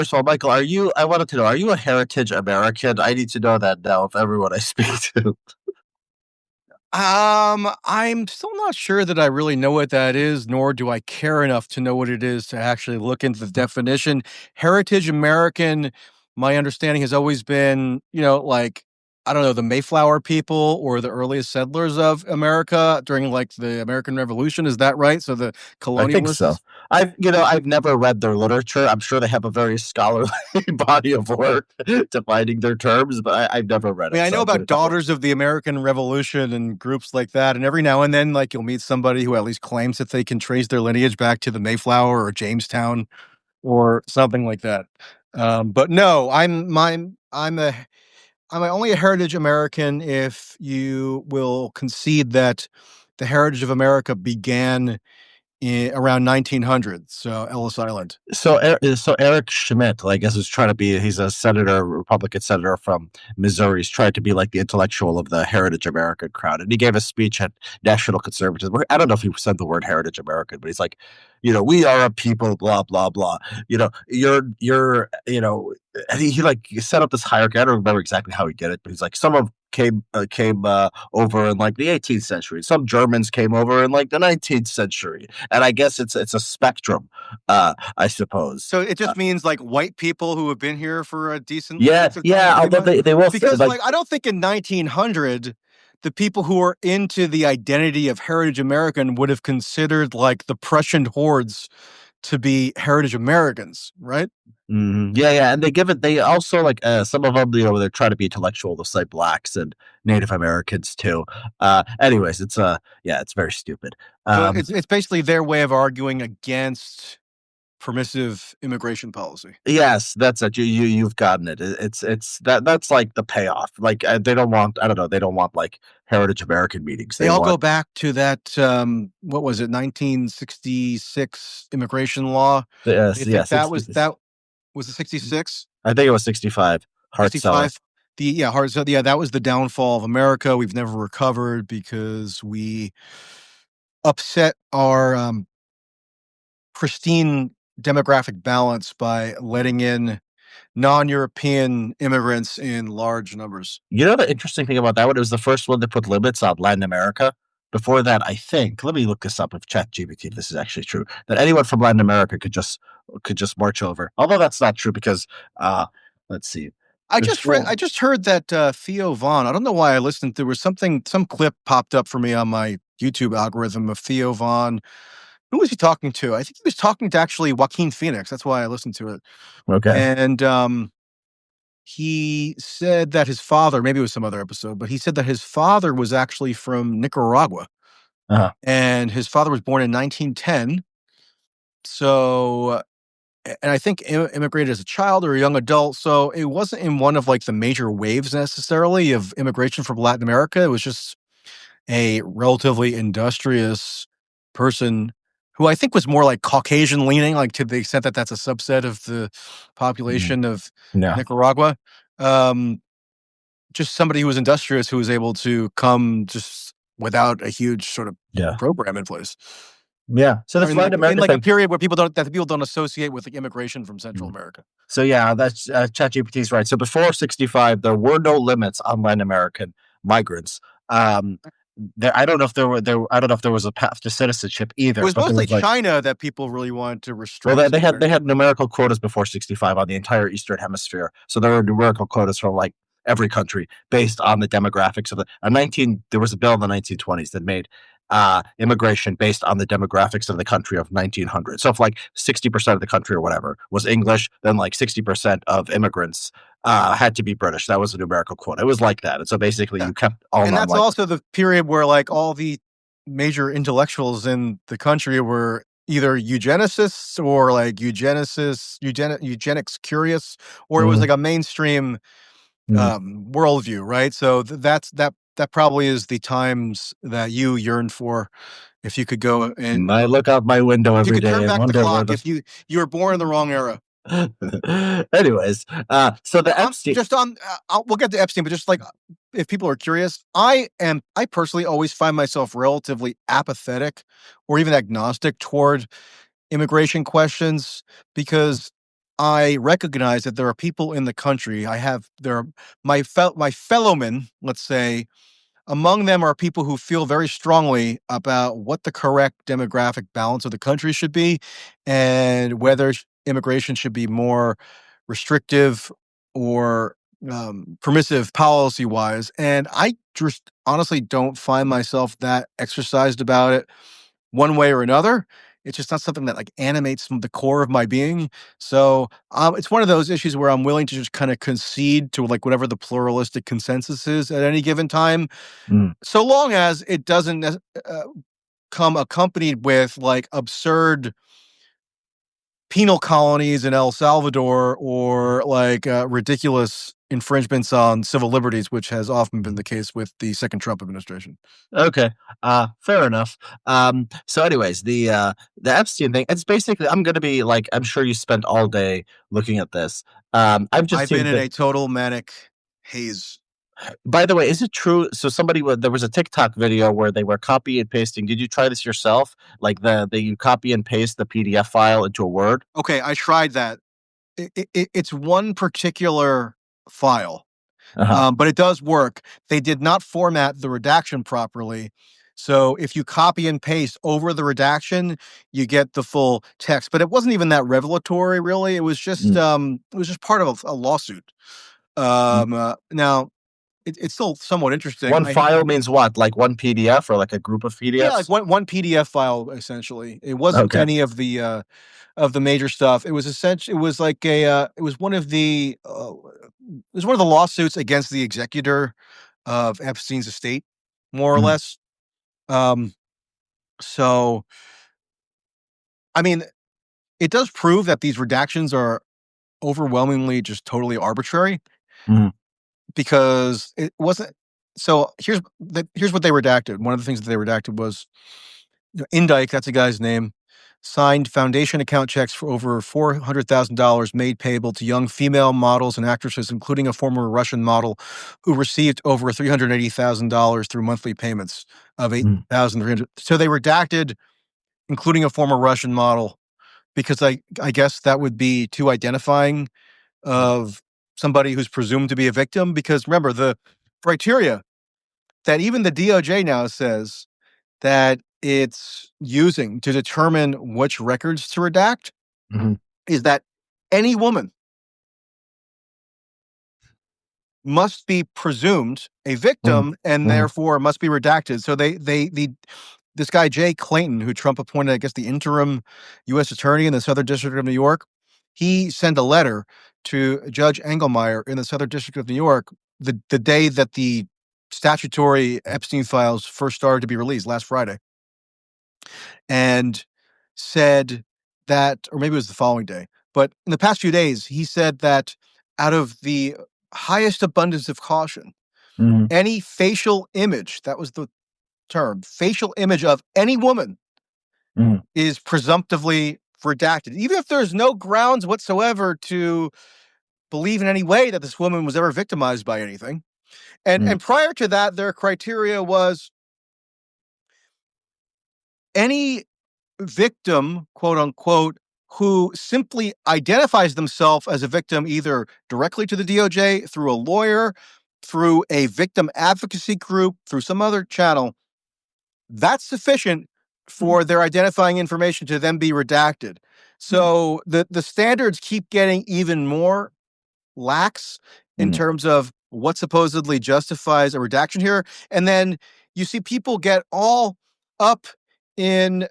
First of all, Michael, I wanted to know, are you a heritage American? I need to know that now of everyone I speak to. I'm still not sure that I really know what that is, nor do I care enough to know what it is to actually look into the definition. Heritage American, my understanding has always been, like, I don't know, the Mayflower people or the earliest settlers of America during like the American Revolution. Is that right? So the I think so. colonialists. I've never read their literature. I'm sure they have a very scholarly body of work defining their terms, but I've never read I mean, it, I so know I'm about gonna have to. Daughters of the American Revolution and groups like that, and every now and then, like you'll meet somebody who at least claims that they can trace their lineage back to the Mayflower or Jamestown or something like that. But no, I'm only a heritage American if you will concede that the heritage of America began around 1900. So Ellis Island. So Eric Schmidt, I guess, is trying to be. He's a senator, Republican senator from Missouri. He's trying to be like the intellectual of the Heritage American crowd, and he gave a speech at National Conservatism. I don't know if he said the word Heritage American, but he's like, we are a people, blah blah blah. He like set up this hierarchy. I don't remember exactly how he did it, but he's like, some of came over in like the 18th century. Some Germans came over in like the 19th century, and I guess it's a spectrum, I suppose. So it just means like white people who have been here for a decent Yeah, length of time, yeah. pretty Although much. they will Because like, like I don't think in 1900 the people who were into the identity of Heritage American would have considered like the Prussian hordes to be Heritage Americans, right? yeah, yeah, and they give it. They also like some of them, they're trying to be intellectual. They'll say blacks and Native Americans too. Anyways, yeah, it's very stupid. So Um, it's basically their way of arguing against permissive immigration policy. yes, that's it. You've gotten it. That's like the payoff. Like they don't want. I don't know. They don't want like Heritage American meetings. They They all want. go back to that what was it, 1966 immigration law. They Yeah, think that 60. was the 66. I think it was 65. Hart cellar. 65. That was the downfall of America. We've never recovered because we upset our pristine demographic balance by letting in non-European immigrants in large numbers. You know the interesting thing about that one? It was the first one that put limits on Latin America. Before that, I think, let me look this up if ChatGPT, if this is actually true, that anyone from Latin America could just march over. Although that's not true because uh let's see. Before I just heard that Theo Vaughn. I don't know why I listened. There was some clip popped up for me on my YouTube algorithm of Theo Vaughn. Who was he talking to? I think he was talking to actually Joaquin Phoenix. That's why I listened to it. Okay. And he said that his father, maybe it was some other episode, but he said that his father was actually from Nicaragua, Uh-huh. and his father was born in 1910. So, and I think immigrated as a child or a young adult. So it wasn't in one of like the major waves necessarily of immigration from Latin America. It was just a relatively industrious person who I think was more like Caucasian leaning, like to the extent that that's a subset of the Mhm. population of Yeah. Nicaragua. Um, just somebody who was industrious who was able to come just without a huge sort of Yeah. program in place. Yeah. So I this mean, Latin in America like a thing. period where people don't associate with like immigration from Central Mhm. America. So yeah, that's ChatGPT is right. So before 65, there were no limits on Latin American migrants. Um, I don't know if I don't know if there was a path to citizenship It either, was but there mostly was like, China that people really wanted to well, restrict. they had numerical quotas before 65 on the entire Eastern Hemisphere. So there were numerical quotas from like every country based on the demographics of the 19. There was a bill in the 1920s that made immigration based on the demographics of the country of 1900. So if like 60% of the country or whatever was English, then like 60% of immigrants had to be British. That was a numerical quota. It was like that. And so basically Yeah. you kept all And non that's white. also the period where like all the major intellectuals in the country were either eugenicists or like eugenics curious, or it was Mm-hmm. like a mainstream Mm-hmm. worldview, right? So that probably is the times that you yearn for. If you could go and I look out my window if you every could day turn and back the wonder where clock, the. if you were born in the wrong era. Anyways, so the I'm Epstein. just on. We'll get to Epstein, but just like if people are curious, I personally always find myself relatively apathetic or even agnostic toward immigration questions because I recognize that there are people in the country. There are my fellowmen, let's say, among them are people who feel very strongly about what the correct demographic balance of the country should be and whether immigration should be more restrictive or permissive policy wise. And I just honestly don't find myself that exercised about it one way or another. It's just not something that like animates the core of my being. So it's one of those issues where I'm willing to just kind of concede to like whatever the pluralistic consensus is at any given time, Mm. so long as it doesn't come accompanied with like absurd penal colonies in El Salvador or like ridiculous infringements on civil liberties, which has often been the case with the second Trump administration. Okay. Fair enough. So anyways, the Epstein thing, it's basically I'm gonna be like, I'm sure you spent all day looking at this. I've just I've been seen in the a total manic haze. By the way, is it true? So there was a TikTok video where they were copy and pasting. Did you try this yourself? Like you copy and paste the PDF file into a Word? Okay, I tried that. It's one particular file, Uh-huh. but it does work. They did not format the redaction properly. So if you copy and paste over the redaction, you get the full text. But it wasn't even that revelatory, really. Mm, It was just part of a lawsuit. mm. Now it's still somewhat interesting. One file means what? Like one PDF or like a group of Yeah, like PDFs? one PDF file essentially. It wasn't Okay. any of the major stuff. It was essentially it was like a it was one of the it was one of the lawsuits against the executor of Epstein's estate, more or Mhm, less. Um, so I mean, it does prove that these redactions are overwhelmingly just totally arbitrary mhm, because it wasn't. So here's what they redacted. One of the things that they redacted was Indike, that's a guy's name, signed foundation account checks for over $400,000 made payable to young female models and actresses, including a former Russian model who received over $380,000 through monthly payments of mhm, 8,300. So they redacted, including a former Russian model, because I guess that would be too identifying of somebody who's presumed to be a victim. Because remember, the criteria that even the DOJ now says that it's using to determine which records to redact mhm, is that any woman must be presumed a mhm, victim and mhm, therefore must be redacted. So this guy Jay Clayton, who Trump appointed, I guess the interim U.S. attorney in the Southern District of New York, he sent a letter to Judge Engelmeyer in the Southern District of New York the day that the statutory Epstein files first started to be released last Friday, and said that, or maybe it was the following day, but in the past few days, he said that out of the highest abundance of caution, mhm, any facial image, that was the term, facial image of any woman mhm, is presumptively redacted, even if there's no grounds whatsoever to believe in any way that this woman was ever victimized by anything. mhm, And prior to that, their criteria was any victim, quote unquote, who simply identifies themselves as a victim either directly to the DOJ, through a lawyer, through a victim advocacy group, through some other channel, that's sufficient for their identifying information to then be redacted. So the standards keep getting even more lax in mhm, terms of what supposedly justifies a redaction here. And then you see people get all up in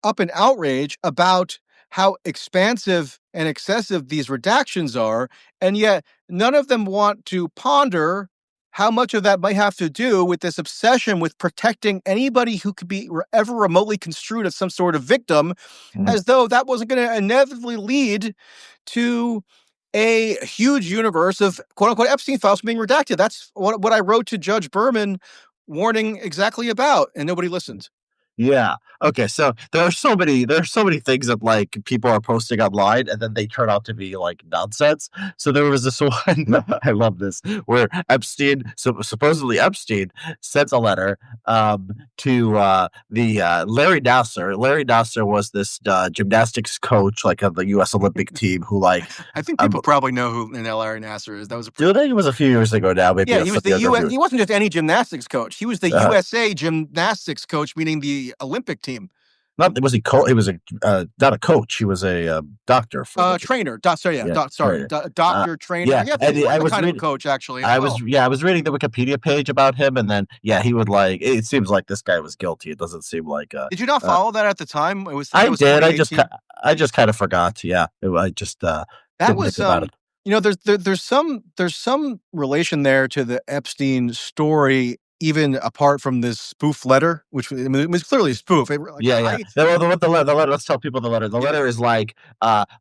up in outrage about how expansive and excessive these redactions are, and yet none of them want to ponder how much of that might have to do with this obsession with protecting anybody who could be ever remotely construed as some sort of victim, mhm. as though that wasn't going to inevitably lead to a huge universe of quote unquote Epstein files being redacted. That's what I wrote to Judge Berman warning exactly about, and nobody listened. Yeah. Okay. So there are so many things that like people are posting online, and then they turn out to be like nonsense. So there was this one. I love this, where Epstein, supposedly Epstein, sent a letter to the Larry Nasser. Larry Nasser was this gymnastics coach, like of the U.S. Olympic team, who like I think um, people probably know who Larry Nasser is. That was a do they? It was a few years ago now, maybe yeah. He some was the younger U.S. viewers. He wasn't just any gymnastics coach. He was the Uh, USA gymnastics coach, meaning the Olympic team. Not was he? He was a not a coach. He was a doctor for the Trainer. Sorry, yeah. yeah Sorry, trainer. doctor, trainer. Yeah, I guess and he was I a was kind of a reading. coach actually as well. I was reading the Wikipedia page about him, and then yeah, he would like. It seems like this guy was guilty. It doesn't seem like. Did you not Uh follow that at the time? I think I that was did. 2018. I just kind of forgot. Yeah, I just That didn't was think about it. there's some relation there to the Epstein story, even apart from this spoof letter, which I mean, it was clearly a spoof. Yeah, yeah. The letter. Let's tell people the letter. The Yeah, letter is like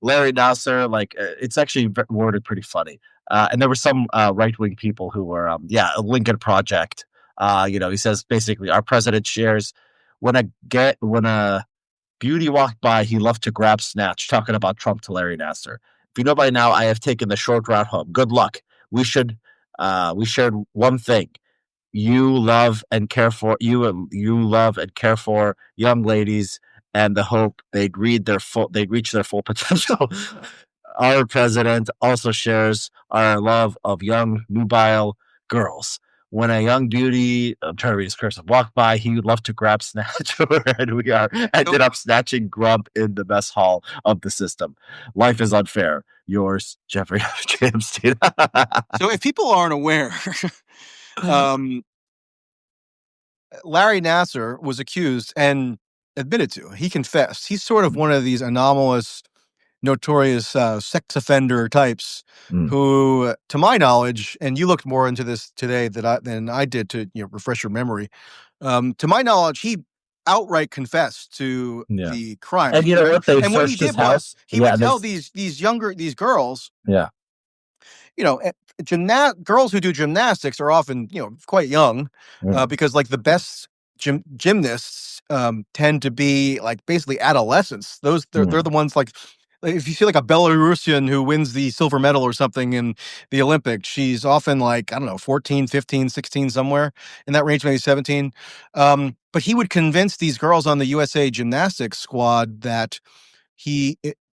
Larry Nasser. Like it's actually worded pretty funny. And there were some right wing people who were yeah, a Lincoln Project. He says basically our president shares when a beauty walked by, he loved to grab snatch. Talking about Trump to Larry Nasser. If you know by now, I have taken the short route home. Good luck. We shared one thing. You love and care for young ladies, and the hope they'd reach their full potential. Our president also shares our love of young nubile girls. When a young beauty, I'm trying to read his cursive, walked by, he would love to grab snatch her, and we are so ended up snatching grub in the mess hall of the system. Life is unfair. Yours, Jeffrey Epstein. so if people aren't aware, um, Larry Nasser was accused and admitted to. He confessed. He's sort of one of these anomalous, notorious sex offender types Mm, who, to my knowledge, and you looked more into this today than I did to refresh your memory. To my knowledge, he outright confessed to yeah. the crimes. And you know what? They And what he searched his did was house. he Yeah, would and they tell these girls, yeah. you know, girls who do gymnastics are often, quite young, Mm, because like the best gymnasts tend to be like basically adolescents. They're mm, the ones like if you see like a Belarusian who wins the silver medal or something in the Olympics, she's often like, I don't know, 14, 15, 16, somewhere in that range, maybe 17. But he would convince these girls on the USA gymnastics squad that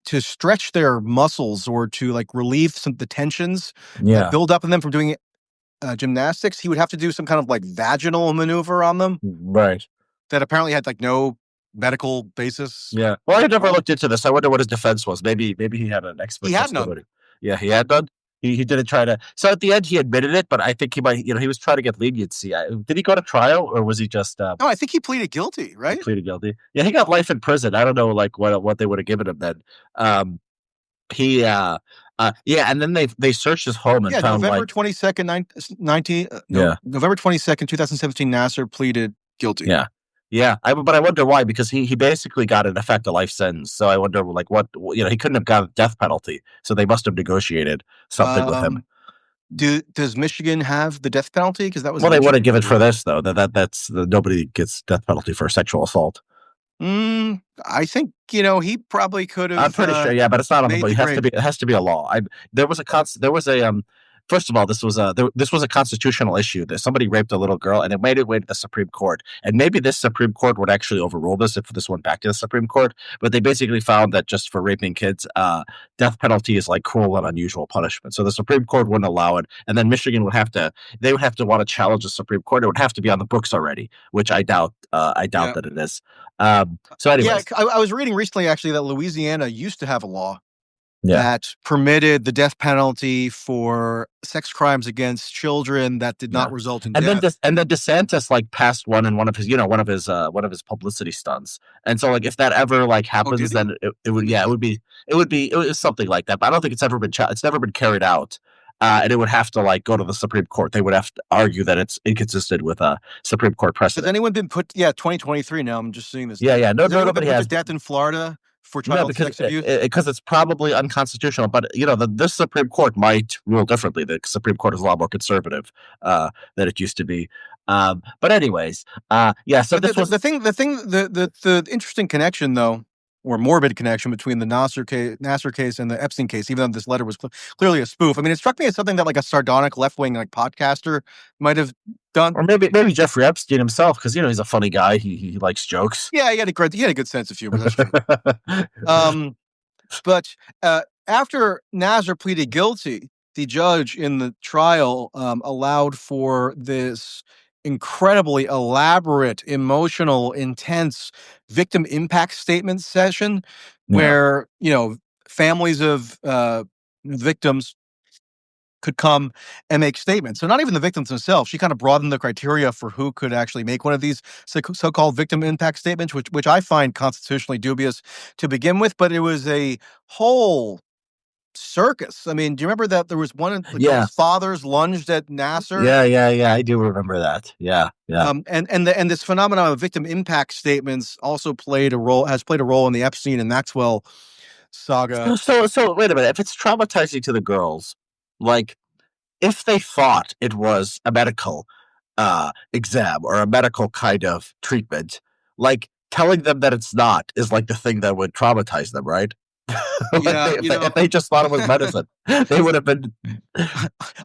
to stretch their muscles or to like relieve some the tensions that yeah. build up in them from doing gymnastics, he would have to do some kind of like vaginal maneuver on them Right. that apparently had like no medical basis. Yeah. Well, I never Oh, looked into this. I wonder what his defense was. Maybe he had an he expert had none. testimony. Yeah, he had none. He didn't try to. So at the end, he admitted it, but I think he might. He was trying to get leniency. Did he go to trial, or was he just No, I think he pleaded guilty, he right? pleaded guilty? Yeah, he got life in prison. I don't know, like what they would have given him then. Um, he yeah, and then they searched his home and Yeah, found November like 22nd, 19, no, yeah. November 22nd, 2017, Nasser pleaded guilty. Yeah. Yeah, but I wonder why, because he basically got in effect a life sentence. So I wonder like he couldn't have got a death penalty. So they must have negotiated something with him. Um, does Michigan have the death penalty? Because that was Well, they wouldn't mentioned, give I it for believe. this though. That's nobody gets death penalty for sexual assault. I think he probably could I'm have pretty sure, yeah, but it's not on the made book. the grade. It has to be a law. There was a first of all, this was a constitutional issue that somebody raped a little girl, and it made its way to the Supreme Court. And maybe this Supreme Court would actually overrule this if this went back to the Supreme Court. But they basically found that just for raping kids, death penalty is like cruel and unusual punishment. So the Supreme Court wouldn't allow it, and then Michigan would have to they would have to want to challenge the Supreme Court. It would have to be on the books already, which I doubt. I doubt Yeah. that it is. So, Yeah, anyways, I was reading recently actually that Louisiana used to have a law yeah. that permitted the death penalty for sex crimes against children that did Yeah. not result in death. And then DeSantis like passed one in one of his publicity stunts. And so like if that ever like Oh, did happens, he? then it I would missed yeah, that. it was something like that. But I don't think it's never been carried out. And it would have to like go to the Supreme Court. They would have to argue that it's inconsistent with a Supreme Court Has precedent. anyone been put? Yeah, 2023 now. I'm just seeing this. Yeah, yeah. No, Has no, anyone been nobody put to has. death in Florida for No, child sex abuse? because it's probably unconstitutional. But this Supreme Court might rule differently. The Supreme Court is a lot more conservative than it used to be. But anyways, yeah. So But this was the interesting connection, though, or morbid connection between the Nasser case and the Epstein case, even though this letter was clearly a spoof. I mean, it struck me as something that like a sardonic left wing like podcaster might have done. or maybe Jeffrey Epstein himself, because he's a funny guy. He likes jokes. Yeah, he had a good sense of humor. That's true. But after Nasser pleaded guilty, the judge in the trial allowed for this incredibly elaborate, emotional, intense victim impact statement session Yeah, where, families of victims could come and make statements. So not even the victims themselves. She kind of broadened the criteria for who could actually make one of these so-called victim impact statements, which I find constitutionally dubious to begin with. But it was a whole circus. I mean, do you remember that there was one like yeah, both fathers lunged at Nasser? yeah. I do remember that. Yeah, yeah. And this phenomenon of victim impact statements also has played a role in the Epstein and Maxwell saga. So wait a minute. If it's traumatizing to the girls, like if they thought it was a medical exam or a medical kind of treatment, like telling them that it's not is like the thing that would traumatize them, right? Like Yeah, if they just thought it was medicine, they would have been.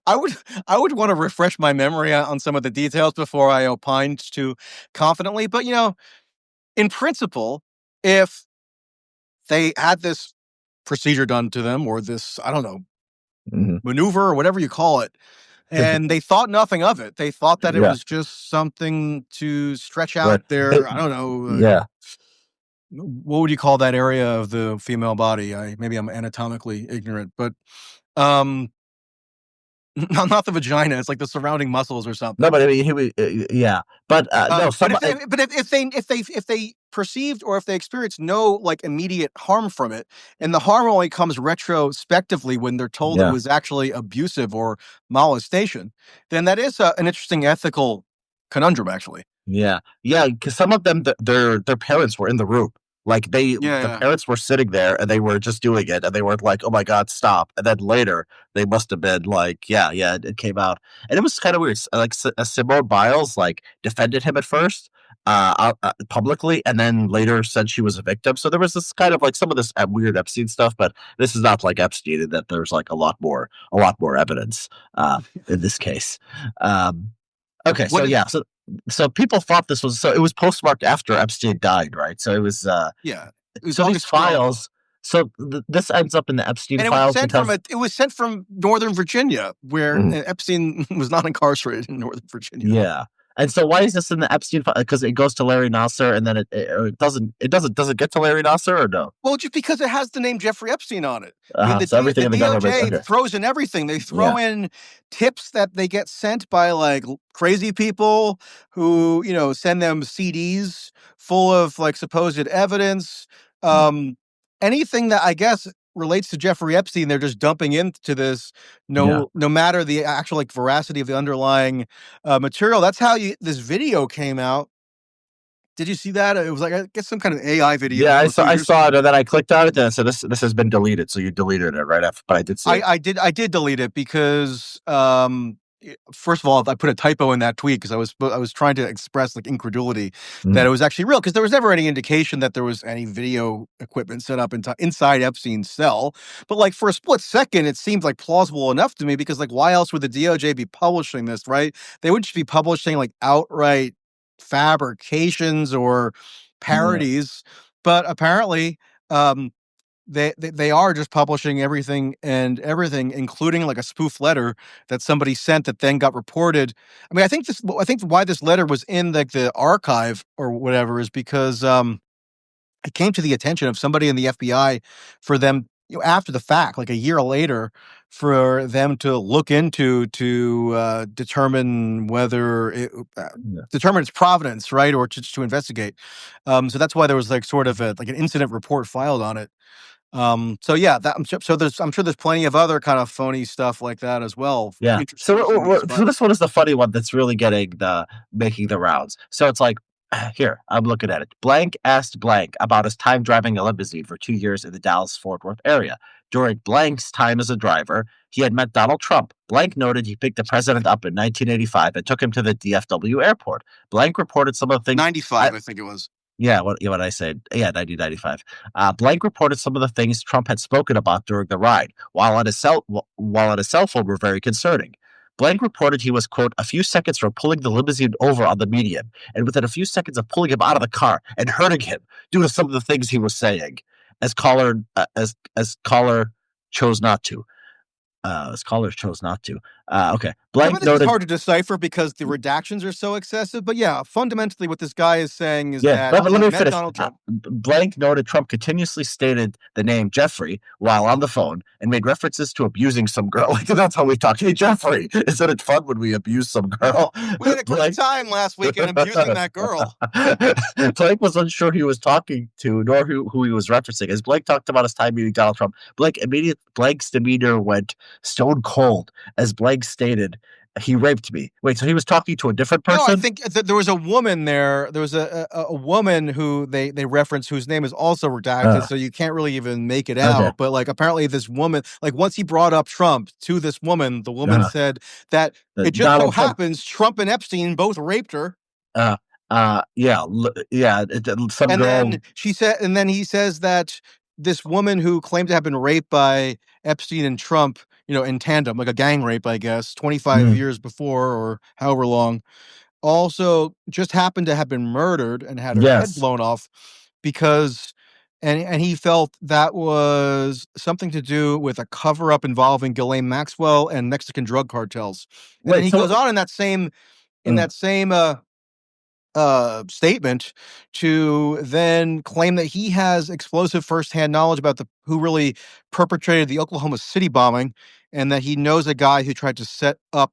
I would I would want to refresh my memory on some of the details before I opined too confidently. But in principle, if they had this procedure done to them or this, I don't know, Mhm. maneuver or whatever you call it, and they thought nothing of it. They thought that it Yeah, was just something to stretch out right. their, I don't know, Yeah, what would you call that area of the female body? Maybe I'm anatomically ignorant, but um, not the vagina. It's like the surrounding muscles or no, something. but I mean, yeah, but no, But some. if they perceived or if they experienced no like immediate harm from it, and the harm only comes retrospectively when they're told it Yeah, was actually abusive or molestation, then that is an interesting ethical conundrum, actually. yeah. Because some of them, their parents were in the room. Like Yeah, the yeah. parents were sitting there and they were just doing it, and they were like, "Oh my god, stop!" And then later, they must have been like, "Yeah, it came out," and it was kind of weird. Like Simone Biles, like defended him at first, publicly, and then later said she was a victim. So there was this kind of like some of this weird Epstein stuff, but this is not like Epstein in that there's like a lot more evidence in this case. Um, okay, What so is? yeah, so people thought this was, so it was postmarked after Epstein died, right? So it was Yeah, it was so these August 12th. files, so this ends up in the Epstein And files because it was sent from Northern Virginia, where Mhm. Epstein was not incarcerated in Northern Virginia. Yeah. And so why is this in the Epstein file? Because it goes to Larry Nasser, and then does it get to Larry Nasser or no? Well, just because it has the name Jeffrey Epstein on it. I mean, So everything The in the government. DOJ Okay. throws in everything. They Yeah. throw in tips that they get sent by like crazy people who, send them CDs full of like supposed evidence. Um, Anything that I guess relates to Jeffrey Epstein, they're just dumping into this. Yeah. No matter the actual like veracity of the underlying material. That's how this video came out. Did you see that? It was like I guess some kind of AI video Yeah, from a few I years saw ago. it, and then I clicked on it, and it said this has been deleted. So you deleted it right after, but I did see it. I did delete it because first of all, I put a typo in that tweet because I was trying to express like incredulity that Mhm. it was actually real because there was never any indication that there was any video equipment set up inside Epstein's cell. But like for a split second, it seemed like plausible enough to me because like why else would the DOJ be publishing this, right? They wouldn't just be publishing like outright fabrications or Yeah. parodies, but apparently. Um, they are just publishing everything, including like a spoof letter that somebody sent that then got reported. I mean, I think why this letter was in like the archive or whatever is because it came to the attention of somebody in the FBI for them, after the fact, like a year later, for them to look into to determine whether Yeah. determine its provenance, right, or to investigate. So that's why there was like sort of like an incident report filed on it. So yeah, I'm sure there's plenty of other kind of phony stuff like that as well. Yeah. Interesting as you might So describe. this one is the funny one that's really getting the making the rounds. So it's like Here, I'm looking at it. Blank asked blank about his time driving a limousine for 2 years in the Dallas Fort Worth area. During blank's time as a driver, he had met Donald Trump. Blank noted he picked the president up in 1985 and took him to the DFW airport. Blank reported some of the things. 95, I think it was. Yeah, what I said. Yeah, 1995. Blank reported some of the things Trump had spoken about during the ride, while on his cell phone were very concerning. Blank reported he was, quote, a few seconds from pulling the limousine over on the median, and within a few seconds of pulling him out of the car and hurting him due to some of the things he was saying, as caller chose not to. Scholars chose not to. Okay. Some of Blank this is noted. hard to decipher because the redactions are so excessive. But yeah, fundamentally, what this guy is saying is Yeah, that but he let me met finish. Donald Trump. Blank noted Trump continuously stated the name Jeffrey while on the phone and made references to abusing some girl. Like, that's how we talk. Hey, Jeffrey, isn't it fun when we abuse some girl? We had a great Blank. time last weekend abusing that girl. Blank was unsure who he was talking to, nor who he was referencing. As Blank talked about his time meeting Donald Trump, Blank's demeanor went stone cold as Blank stated, he raped me. Wait, so he was talking to a different No, I person? think that there was a woman there. There was a woman who they reference whose name is also redacted, Uh, so you can't really even make it okay. out. But like apparently this woman, like once he brought up Trump to this woman, the woman Uh, said that it just so Donald Trump. happens Trump and Epstein both raped her. Uh, yeah, yeah. Some And girl. then she said, and then he says that this woman who claimed to have been raped by Epstein and Trump, in tandem, like a gang rape, I guess, 25 Mm, years before or however long, also just happened to have been murdered and had her head yes. blown off because and he felt that was something to do with a cover up involving Ghislaine Maxwell and Mexican drug cartels. And then Wait. he So. goes on in Uh, that same statement to then claim that he has explosive firsthand knowledge about who really perpetrated the Oklahoma City bombing, and that he knows a guy who tried to set up